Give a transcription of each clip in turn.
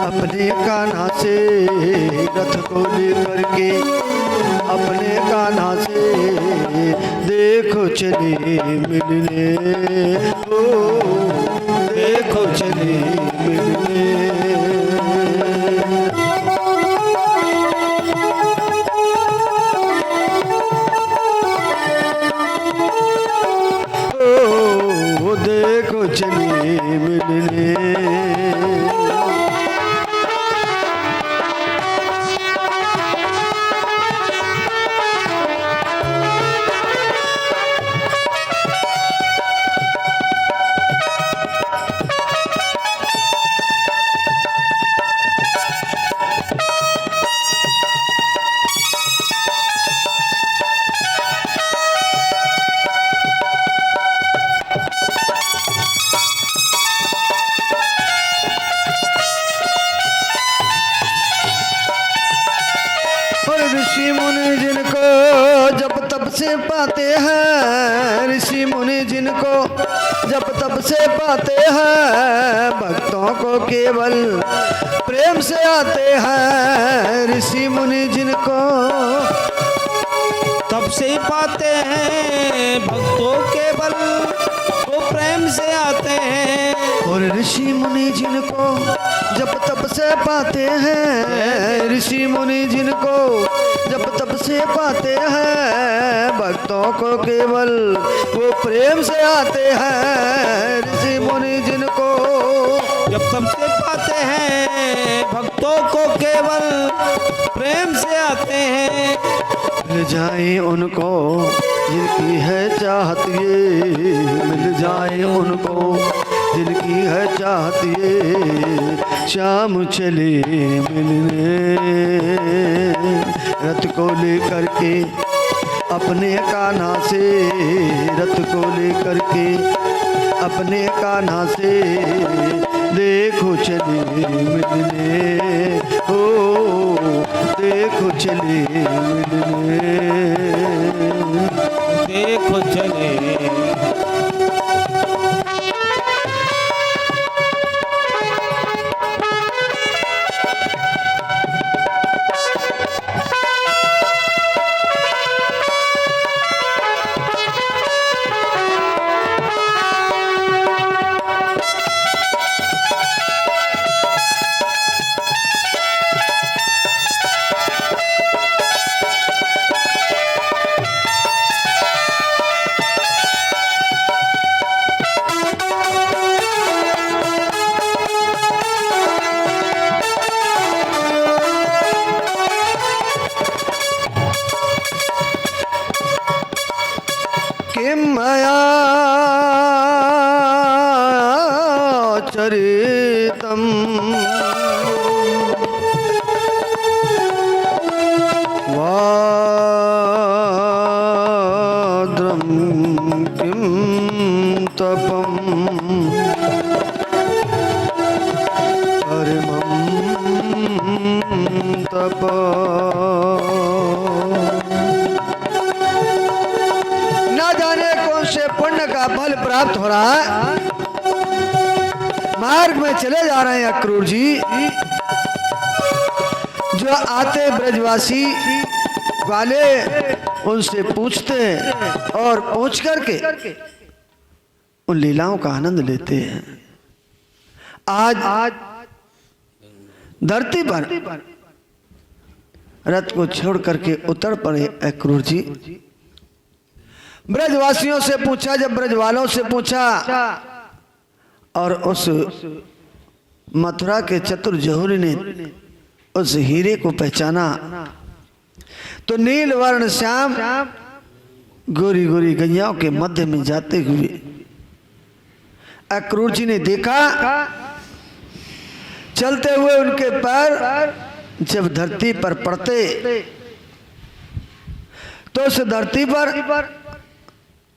अपने कान्हा से रथ को लेकर के अपने कान्हा से देखो चले मिलने, ओ देखो चले मिलने। ओ देखो चले मिलने। ऋषि मुनि जिनको जब तब से पाते हैं, ऋषि मुनि जिनको जब तब से पाते हैं, भक्तों को केवल प्रेम से आते हैं। ऋषि मुनि जिनको तब से पाते हैं, भक्तों केवल वो प्रेम से आते हैं। और ऋषि मुनि जिनको जब तब से पाते हैं, ऋषि मुनि जिनको जब तब से पाते हैं, भक्तों को केवल वो प्रेम से आते हैं। ऋषि मुनि जिनको जब तब से पाते हैं, भक्तों को केवल प्रेम से आते हैं। मिल जाए उनको जिनकी है चाहत ये, मिल जाए उनको जिनकी है चाहत ये, शाम चले मिलने। रथ को लेकर के अपने कान्हा से, रथ को लेकर के अपने कान्हा से देखो चले मिलने, ओ देखो चले मिलने, देखो चले। मया चरितम वाद्रम किम तपम परमं तप। पुण्य का फल प्राप्त हो रहा है। मार्ग में चले जा रहे हैं अक्रूर जी। जो आते ब्रजवासी वाले उनसे पूछते हैं और पूछ करके उन लीलाओं का आनंद लेते हैं। आज धरती पर रथ को छोड़ करके उतर पड़े अक्रूर जी। ब्रजवासियों से पूछा, जब ब्रजवालों से पूछा और उस मथुरा के चतुर जहुरी ने उस हीरे को पहचाना तो नील वर्ण श्याम गोरी गोरी गैयाओं के मध्य में जाते हुए अक्रूर जी ने देखा। चलते हुए उनके पैर जब धरती पर पड़ते तो उस धरती पर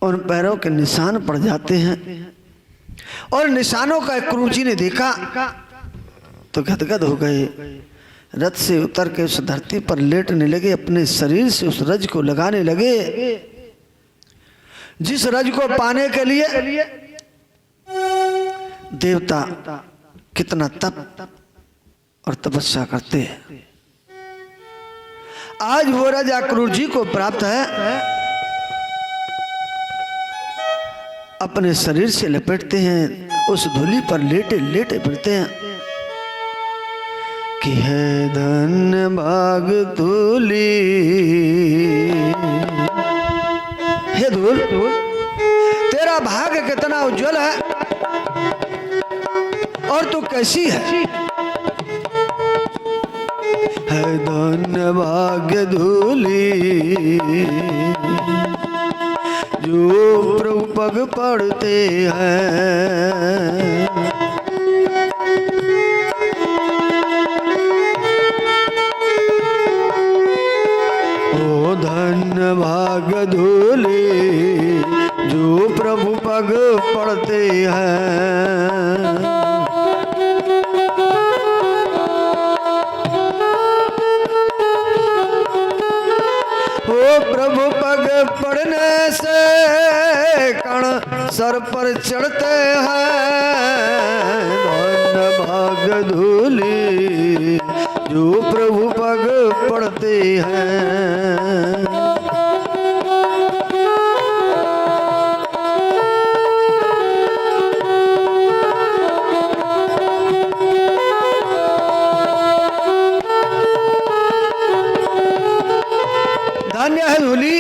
उन पैरों के निशान पड़ जाते हैं। और निशानों का क्रूर जी ने देखा तो गदगद हो गए। रथ से उतर के उस धरती पर लेटने लगे, अपने शरीर से उस रज को लगाने लगे, जिस रज को पाने के लिए देवता कितना तप और तपस्या करते हैं। आज वो रज अक्रूर जी को प्राप्त है। अपने शरीर से लपेटते हैं, उस धूलि पर लेटे लेटे फिरते हैं कि है धन्य भाग धूली, हे धूल तेरा भाग्य कितना उज्जवल है और तू कैसी है धन्य भाग्य धूली जो प्रभु पग पड़ते हैं। ओ धन्य भाग्य धूली जो प्रभु पग पड़ते हैं। प्रभु पग पड़ने से कण सर पर चढ़ते हैं। धन्य भाग्य धूली जो प्रभु पग पड़ते हैं। धन्य है धूली,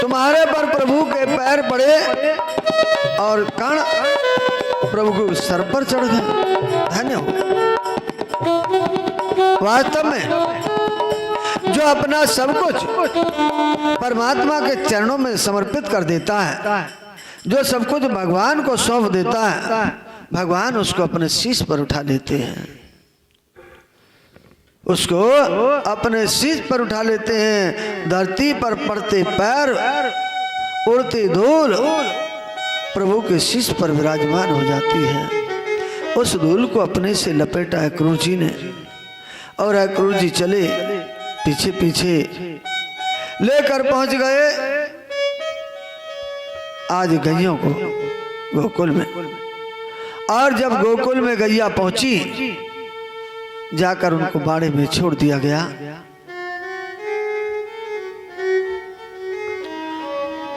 तुम्हारे पर प्रभु के पैर पड़े और कण प्रभु के सर पर चढ़ गए। धन्य हो। वास्तव में जो अपना सब कुछ परमात्मा के चरणों में समर्पित कर देता है, जो सब कुछ भगवान को सौंप देता है, भगवान उसको अपने शीश पर उठा लेते हैं, उसको अपने शीश पर उठा लेते हैं। धरती पर पड़ते पैर, उड़ती धूल प्रभु के शीश पर विराजमान हो जाती है। उस धूल को अपने से लपेटा अक्रूर जी ने और अक्रूर जी चले पीछे पीछे लेकर पहुंच गए आज गैयों को गोकुल में। और जब गोकुल में गैया पहुंची, जाकर उनको बाड़े में छोड़ दिया गया।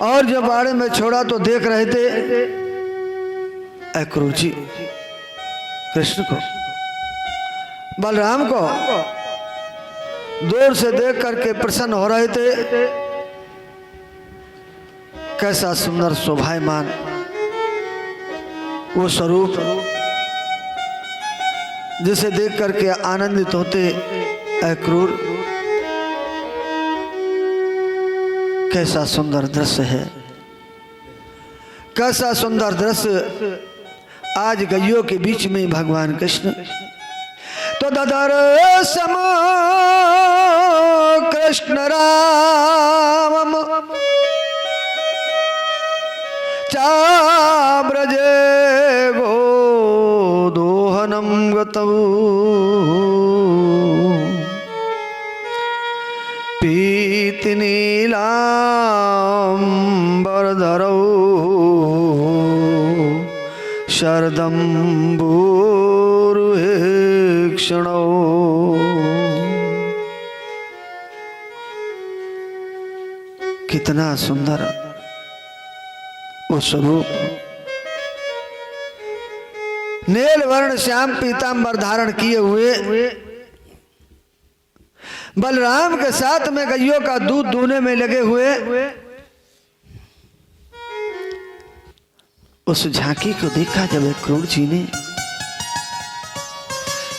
और जब बाड़े में छोड़ा तो देख रहे थे अक्रूर जी कृष्ण को, बलराम को दूर से देख करके प्रसन्न हो रहे थे। कैसा सुंदर शोभायमान वो स्वरूप जिसे देख करके आनंदित होते अक्रूर। कैसा सुंदर दृश्य है, कैसा सुंदर दृश्य। आज गैयों के बीच में भगवान कृष्ण तो ददर सम कृष्ण राम चाब्रजे गोदोहनम गतौ पीति नीलांबरधरौ शरदम्बुरुहेक्षणौ। कितना सुंदर वो स्वरूप, नील वर्ण श्याम पीतांबर धारण किए हुए बलराम के साथ में गैयों का दूध दूहने में लगे हुए। उस झांकी को देखा जब अक्रूर जी ने,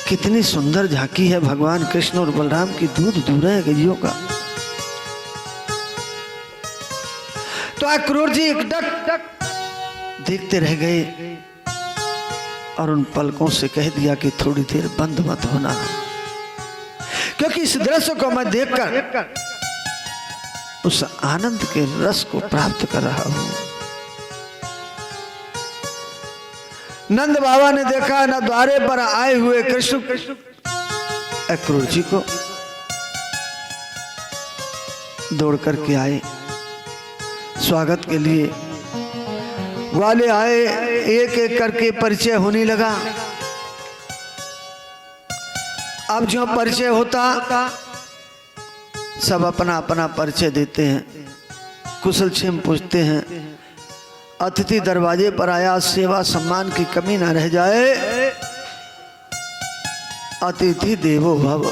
कितनी सुंदर झांकी है। भगवान कृष्ण और बलराम की दूध दूह रहे हैं गैयों का। तो अक्रूर जी एकटक देखते रह गए और उन पलकों से कह दिया कि थोड़ी देर बंद मत होना, क्योंकि इस दृश्य को मैं देखकर उस आनंद के रस को प्राप्त कर रहा हूं। नंद बाबा ने देखा न द्वारे पर आए हुए कृष्ण अक्रूर जी को दौड़ करके आए स्वागत के लिए। वाले आए, एक एक करके परिचय होने लगा। अब जो परिचय होता सब अपना अपना परिचय देते हैं, कुशल क्षेम पूछते हैं। अतिथि दरवाजे पर आया, सेवा सम्मान की कमी ना रह जाए। अतिथि देवो भव,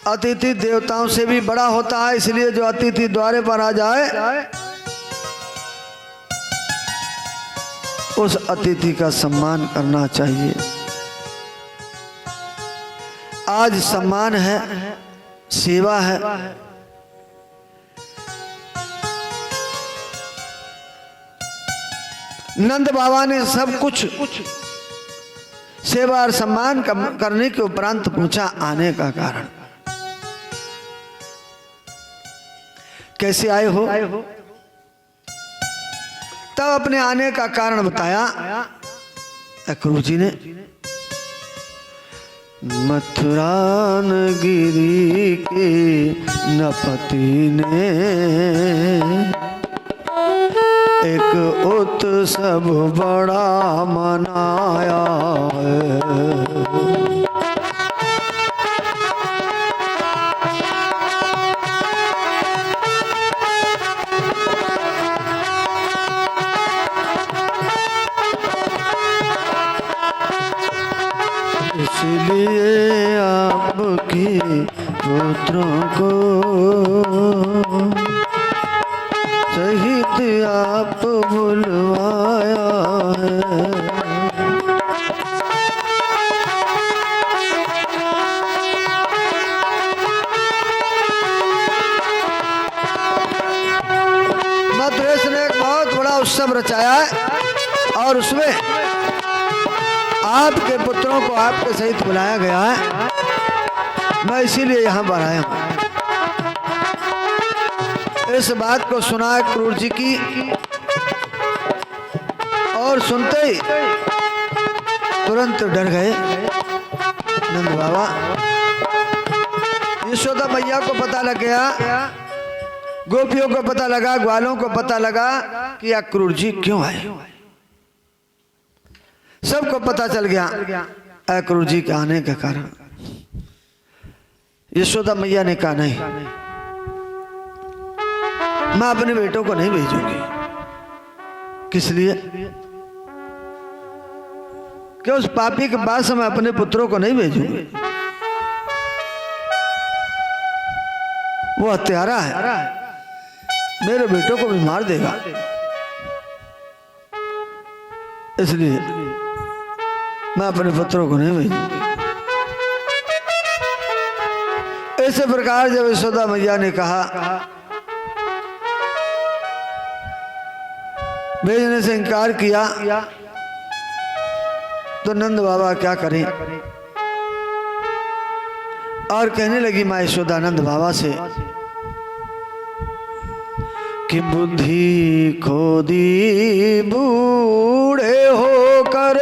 अतिथि देवताओं से भी बड़ा होता है, इसलिए जो अतिथि द्वारे पर आ जाए उस अतिथि का सम्मान करना चाहिए। आज सम्मान है, सेवा है। नंद बाबा ने सब कुछ सेवा और सम्मान करने के उपरांत पूछा आने का कारण, कैसे आए हो? तब अपने आने का कारण बताया अक्रूर जी ने। मथुरा नगरी के नपति ने एक उत्सव बड़ा मनाया है। इसलिए आपके पुत्रों को सहित आप बुलवाया है। मद्रेस ने एक बहुत बड़ा उत्सव रचाया है और उसमें आपके पुत्रों को आपके सहित बुलाया गया है। मैं इसीलिए यहां पर आया हूं। इस बात को सुना अक्रूर जी की और सुनते ही तुरंत डर गए नंद बाबा। यशोदा मैया को पता लग गया, गोपियों को पता लगा, ग्वालों को पता लगा कि अक्रूर जी क्यों आए। सबको पता चल गया अक्रूर जी के आने का कारण। यशोदा मैया ने कहा नहीं, मैं अपने बेटों को नहीं भेजूंगी। किस लिए? कि उस पापी के पास मैं अपने पुत्रों को नहीं भेजूंगी। वो हत्यारा है, मेरे बेटों को भी मार देगा। इसलिए मैं अपने पुत्रों को नहीं भेजूंगी। इस प्रकार जब यशोदा मैया ने कहा भेजने से इनकार किया तो नंद बाबा क्या करें। और कहने लगी माँ यशोदा नंद बाबा से कि बुद्धि खो दी बूढ़े होकर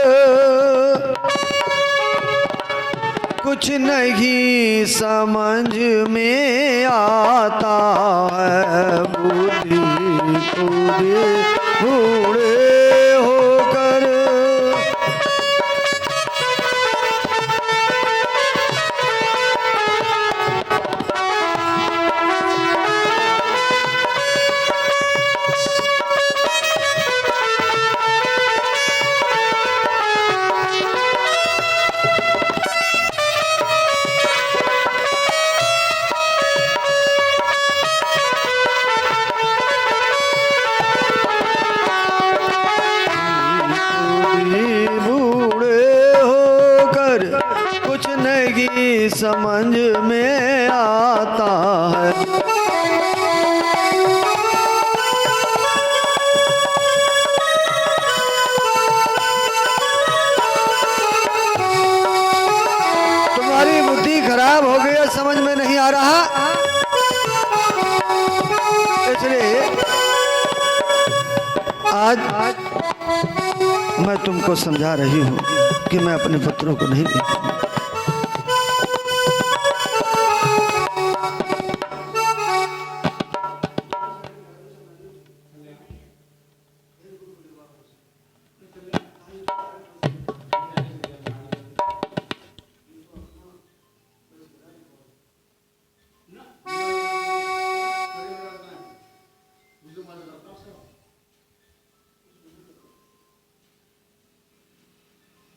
कुछ नहीं समझ में आता है। बुद्धि खो दी बूढ़े होकर समझ में आता है। तुम्हारी बुद्धि समझ में नहीं आ रहा, इसलिए आज मैं तुमको समझा रही हूँ कि मैं अपने पुत्रों को नहीं देखूंगा।